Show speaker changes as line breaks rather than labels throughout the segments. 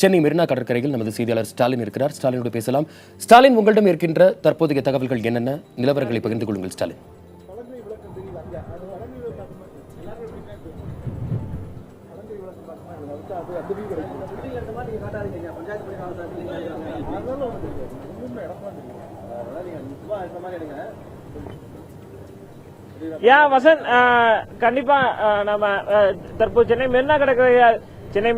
சென்னை மெரினா கடற்கரையில் நமது செய்தியாளர் ஸ்டாலின் இருக்கிறார். ஸ்டாலினோடு பேசலாம். ஸ்டாலின், உங்களிடம் இருக்கின்ற தற்போதைய தகவல்கள் என்னென்ன? நிலவரங்களை பகிர்ந்து கொள்ளுங்கள் ஸ்டாலின்.
வசன், கண்டிப்பா நம்ம தற்போது சென்னை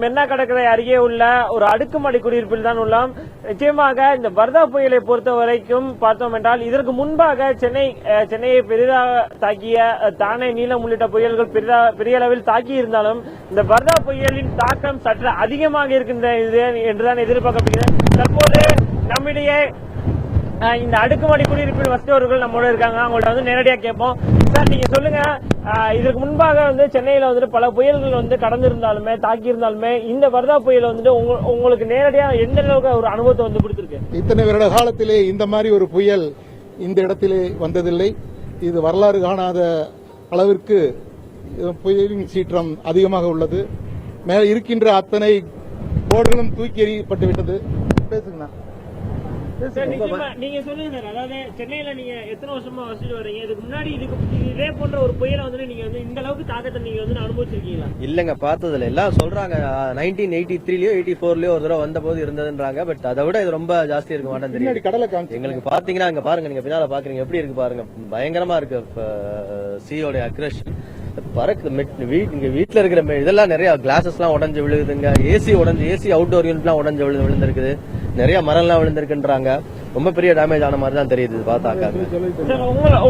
மெரினா கடற்கரை அருகே உள்ள ஒரு அடுக்குமாடி குடியிருப்பில் தான் உள்ளோம். நிச்சயமாக இந்த வர்தா புயலை பொறுத்த வரைக்கும் பார்த்தோம் என்றால் இதற்கு முன்பாக சென்னையை பெரிதாக தாக்கிய தானே, நீலம் உள்ளிட்ட புயல்கள் பெரிய அளவில் தாக்கி இருந்தாலும் இந்த வர்தா புயலின் தாக்கம் சற்று அதிகமாக இருக்கின்றது என்றுதான் எதிர்பார்க்கப்படுகிறது. தற்போது நம்மிடையே இந்த அடுக்குமாடி குடியிருப்பில் வசித்தவர்கள் நம்மளோட இருக்காங்க. அவங்கள்ட்ட வந்து நேரடியாக கேட்போம். சார், நீங்க சொல்லுங்க, இதற்கு முன்பாக சென்னையில பல புயல்கள் கடந்திருந்தாலுமே தாக்கி இருந்தாலுமே இந்த வர்தா புயல் உங்களுக்கு நேரடியா எந்த அளவுக்கு ஒரு அனுபவத்தை கொடுத்திருக்கு?
இத்தனை வருட காலத்திலே இந்த மாதிரி ஒரு புயல் இந்த இடத்திலே வந்ததில்லை. இது வரலாறு காணாத அளவிற்கு புயலின் சீற்றம் அதிகமாக உள்ளது. மேல இருக்கின்ற அத்தனை போர்டுகளும் தூக்கி எறியப்பட்டு விட்டது. பேசுங்கண்ணா.
நீங்க சொல்லுங்க சார், அதாவது சென்னையில நீங்க எத்தனை வருஷமா வசிட்டு வரீங்க? இதுக்கு முன்னாடி இதே போன்ற ஒரு புயலை நீங்க இந்த அளவுக்கு தாக்கத்தை நீங்க அனுபவிச்சிருக்கீங்களா?
இல்லங்க, பார்த்ததுல எல்லாம் சொல்றாங்க 1983லயோ 84லயோ ஒரு தடவை வந்த போது இருந்ததுன்றாங்க. பட் அதை விட இது ரொம்ப ஜாஸ்தி இருக்க மாட்டேன் தெரியும். எங்களுக்கு பாத்தீங்கன்னா அங்க பாருங்க, நீங்க பின்னால பாக்குறீங்க எப்படி இருக்கு பாருங்க, பயங்கரமா இருக்கு. சீயோட அக்ரஷன் வீட்டுல இருக்கிற இதெல்லாம் நிறைய கிளாஸஸ் எல்லாம் உடஞ்சு விழுகுதுங்க. ஏசி அவுட்டோர் யூனிட் எல்லாம் உடஞ்சு விழுந்திருக்குது. நிறைய மரம் எல்லாம் விழுந்திருக்குன்றாங்க. ரொம்ப பெரிய டேமேஜ் ஆன மாதிரி தான் தெரியுது பார்த்தாக்கா.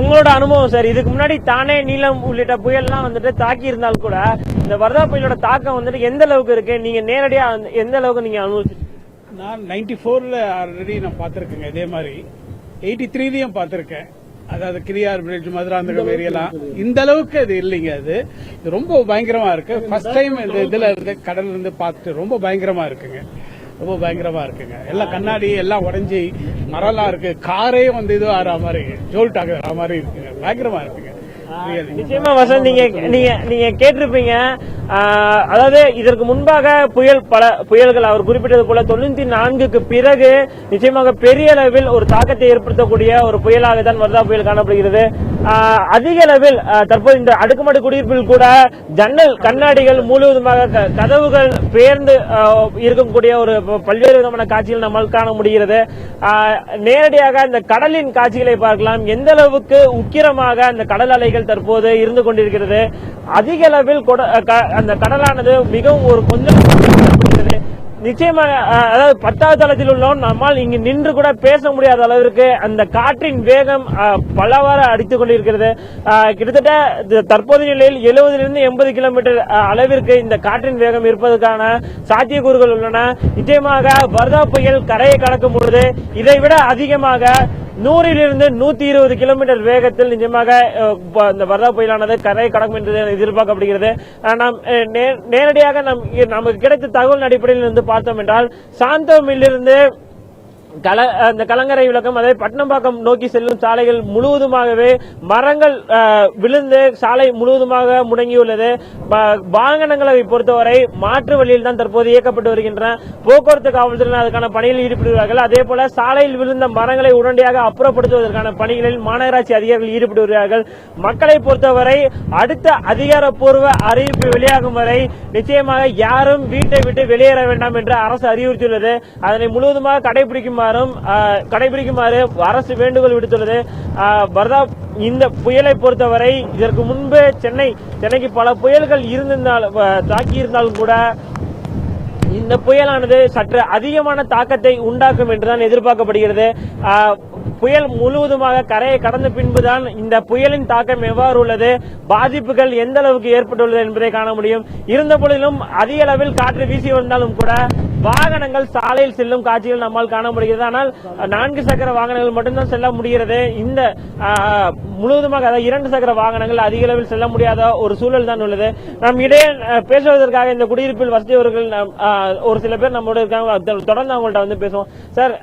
உங்களோட அனுபவம் சார், இதுக்கு முன்னாடி தானே, நீலம் உள்ளிட்ட புயல்லாம் தாக்கி இருந்தாலும் கூட இந்த வர்தா புயலோட தாக்கம் எந்த அளவுக்கு இருக்கு? நீங்க நேரடியா எந்த அளவுக்கு நீங்க அனுபவிச்சு?
நான் 94ல ஆல்ரெடி நான் பாத்திருக்கேங்க. இதே மாதிரி 83லயும் பாத்திருக்கேன். அதாவது கிரியார் பிரிட்ஜ், மதுராந்தகம் ஏரியெல்லாம் இந்த அளவுக்கு அது இல்லைங்க. அது ரொம்ப பயங்கரமா இருக்கு. ஃபர்ஸ்ட் டைம் இந்த இதுல இருந்து கடல்ல இருந்து பார்த்துட்டு ரொம்ப பயங்கரமா இருக்குங்க. ரொம்ப பயங்கரமா இருக்குங்க. எல்லாம் கண்ணாடி எல்லாம் உடஞ்சி மரம்லாம் இருக்கு. காரே இது ஆற மாதிரி, ஜோல்ட் ஆகிற மாதிரி இருக்குங்க. பயங்கரமா இருக்குங்க.
நிச்சயமா வசந்த், நீங்க கேட்டிருப்பீங்க. அதாவது இதற்கு முன்பாக பல புயல்கள் அவர் குறிப்பிட்டது போல 94க்கு பிறகு நிச்சயமாக பெரிய அளவில் ஒரு தாக்கத்தை ஏற்படுத்தக்கூடிய ஒரு புயலாக தான் வர்தா புயல் காணப்படுகிறது. அதிக அளவில் தற்போது இந்த அடுக்குமாடி குடியிருப்பில் கூட ஜன்னல் கண்ணாடிகள் முழுவதுமாக, கதவுகள் பெயர்ந்து இருக்கக்கூடிய ஒரு பல்வேறு விதமான காட்சிகள் நம்மால் காண முடிகிறது. நேரடியாக இந்த கடலின் காட்சிகளை பார்க்கலாம். எந்த அளவுக்கு உக்கிரமாக அந்த கடல் அலைகள் தற்போது இருந்து கொண்டிருக்கிறது. அதிக அளவில் அந்த கடலானது மிகவும் ஒரு கொஞ்சம் நிச்சயமாக, அதாவது 10வது தளத்தில் உள்ளோம் நம்மால் இங்கு நின்று கூட பேச முடியாத அளவிற்கு அந்த காற்றின் வேகம் பலவாறு அடித்துக் கொண்டிருக்கிறது. கிட்டத்தட்ட தற்போதைய நிலையில் 70லிருந்து 80 கிலோமீட்டர் அளவிற்கு இந்த காற்றின் வேகம் இருப்பதற்கான சாத்தியக்கூறுகள் உள்ளன. நிச்சயமாக வர்தா புயல் கரையை கடக்கும் பொழுது இதைவிட அதிகமாக 100லிருந்து 120 கிலோமீட்டர் வேகத்தில் நிஜமாக இந்த வர்தா புயலானது கரையை கடக்கும் என்று எதிர்பார்க்கப்படுகிறது. நாம் நேரடியாக நமக்கு கிடைத்த தகவல் அடிப்படையில் பார்த்தோம் என்றால் சாந்தோமிலிருந்து அந்த கலங்கரை விளக்கம், அதே பட்டணம்பாக்கம் நோக்கி செல்லும் சாலைகள் முழுவதுமாகவே மரங்கள் விழுந்து சாலை முழுவதுமாக முடங்கியுள்ளது. வாகனங்களை பொறுத்தவரை மாற்று வழியில் தான் தற்போது இயக்கப்பட்டு வருகின்றன. போக்குவரத்து காவல்துறையினர் அதுக்கான பணியில் ஈடுபடுகிறார்கள். அதே போல சாலையில் விழுந்த மரங்களை உடனடியாக அப்புறப்படுத்துவதற்கான பணிகளில் மாநகராட்சி அதிகாரிகள் ஈடுபட்டு வருகிறார்கள். மக்களை பொறுத்தவரை அடுத்த அதிகாரப்பூர்வ அறிவிப்பு வெளியாகும் வரை நிச்சயமாக யாரும் வீட்டை விட்டு வெளியேற வேண்டாம் என்று அரசு அறிவுறுத்தியுள்ளது. அதனை முழுவதுமாக கடைபிடிக்குமாறு அரசு வேண்டுகோள் விடுத்துள்ளது. வர்தா இந்த புயலை பொறுத்தவரை இதற்கு முன்பு சென்னைக்கு பல புயல்கள் தாக்கி இருந்தாலும் கூட இந்த புயலானது சற்று அதிகமான தாக்கத்தை உண்டாக்கும் என்றுதான் எதிர்பார்க்கப்படுகிறது. புயல் முழுவதுமாக கரையை கடந்த பின்புதான் இந்த புயலின் தாக்கம் எவ்வாறு உள்ளது, பாதிப்புகள் எந்த அளவுக்கு ஏற்பட்டுள்ளது என்பதை காண முடியும். இருந்த போதிலும் அதிக அளவில் காற்று வீசி வந்தாலும் கூட வாகனங்கள் சாலையில் செல்லும் காட்சிகள் நம்மால் காண முடிகிறது. ஆனால் 4 சக்கர வாகனங்கள் மட்டும்தான் செல்ல முடிகிறது. இந்த முழுவதுமாக, அதாவது 2 சக்கர வாகனங்கள் அதிக அளவில் செல்ல முடியாத ஒரு சூழல் தான் உள்ளது. நம் இடையே பேசுவதற்காக இந்த குடியிருப்பில் வசதியவர்கள் ஒரு சில பேர் நம்மளோட இருக்காங்க. தொடர்ந்து அவங்கள்ட்ட பேசுவோம். சார்,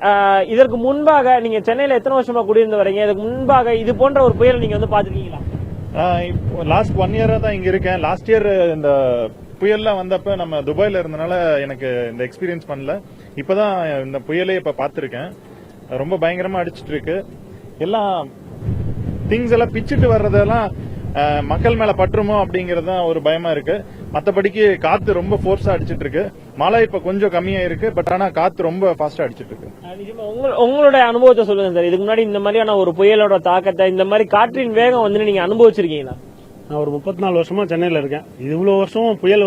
இதற்கு முன்பாக நீங்க சென்னையில எத்தனை வருஷமா குடியிருந்து வரீங்க? இதுக்கு முன்பாக இது போன்ற ஒரு புயல் நீங்க பாத்துருக்கீங்களா?
லாஸ்ட் 1 இயரா தான் இங்க இருக்கேன். லாஸ்ட் இயர் இந்த புயல்லாம் வந்தப்ப நம்ம துபாயில இருந்தனால எனக்கு இந்த எக்ஸ்பீரியன்ஸ் பண்ணல. இப்பதான் இந்த புயலே இப்ப பாத்திருக்கேன். ரொம்ப பயங்கரமா அடிச்சிட்டு இருக்கு. எல்லாம் திங்ஸ் எல்லாம் பிச்சுட்டு வர்றதெல்லாம் மக்கள் மேல பற்றுமோ அப்படிங்கறது தான் ஒரு பயமா இருக்கு. மத்தபடிக்கு காத்து ரொம்ப ஃபோர்ஸா அடிச்சிட்டு இருக்கு. மழை இப்ப கொஞ்சம் கம்மியா இருக்கு. பட் ஆனா காத்து ரொம்ப ஃபாஸ்டா அடிச்சிட்டு இருக்கு.
உங்களுடைய அனுபவத்தை சொல்லுங்க சார். இதுக்கு முன்னாடி இந்த மாதிரியான ஒரு புயலோட தாக்கத்தை, இந்த மாதிரி காற்றின் வேகம் வந்து நீங்க அனுபவிச்சிருக்கீங்களா?
நான் ஒரு 34 வருஷமா சென்னையில இருக்கேன். இவ்வளவு வருஷம் புயல்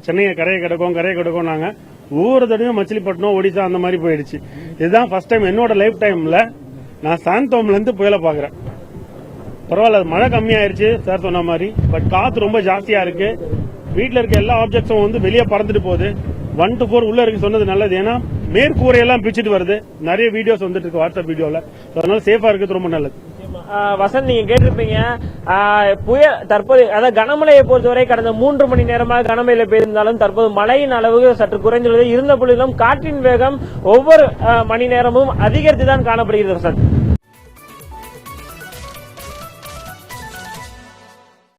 சென்னையை கரையை கிடக்கும் நாங்க ஒவ்வொரு தடவையும் மச்சிலிப்பட்டினம், ஒடிசா அந்த மாதிரி போயிடுச்சு. இதுதான் ஃபர்ஸ்ட் டைம் என்னோட லைஃப் டைம்ல நான் சாந்தோம்ல இருந்து புயலை பாக்குறேன். பரவாயில்ல, மழை கம்மியாயிருச்சு சார் சொன்ன மாதிரி. பட் காத்து ரொம்ப ஜாஸ்தியா இருக்கு. வீட்டுல இருக்க எல்லா ஆப்ஜெக்ட்ஸும் வந்து வெளியே பறந்துட்டு போகுது. 1 to 4 உள்ள இருக்கு சொன்னது நல்லது. ஏன்னா மேற்கூரையெல்லாம் பிச்சுட்டு வருது. நிறைய வீடியோஸ் வந்துட்டு இருக்கு வாட்ஸ்அப் வீடியோல. அதனால சேஃபா இருக்கிறது ரொம்ப நல்லது.
வசந்த், நீங்க கேட்டிருப்பீங்க புயல் தற்போது, அதாவது கனமழையை பொறுத்தவரை கடந்த 3 மணி நேரமாக கனமழை பெய்திருந்தாலும் தற்போது மழையின் அளவு சற்று குறைந்துள்ளது. இருந்த பொழுதிலும் காற்றின் வேகம் ஒவ்வொரு மணி நேரமும் அதிகரித்துதான் காணப்படுகிறது வசந்த்.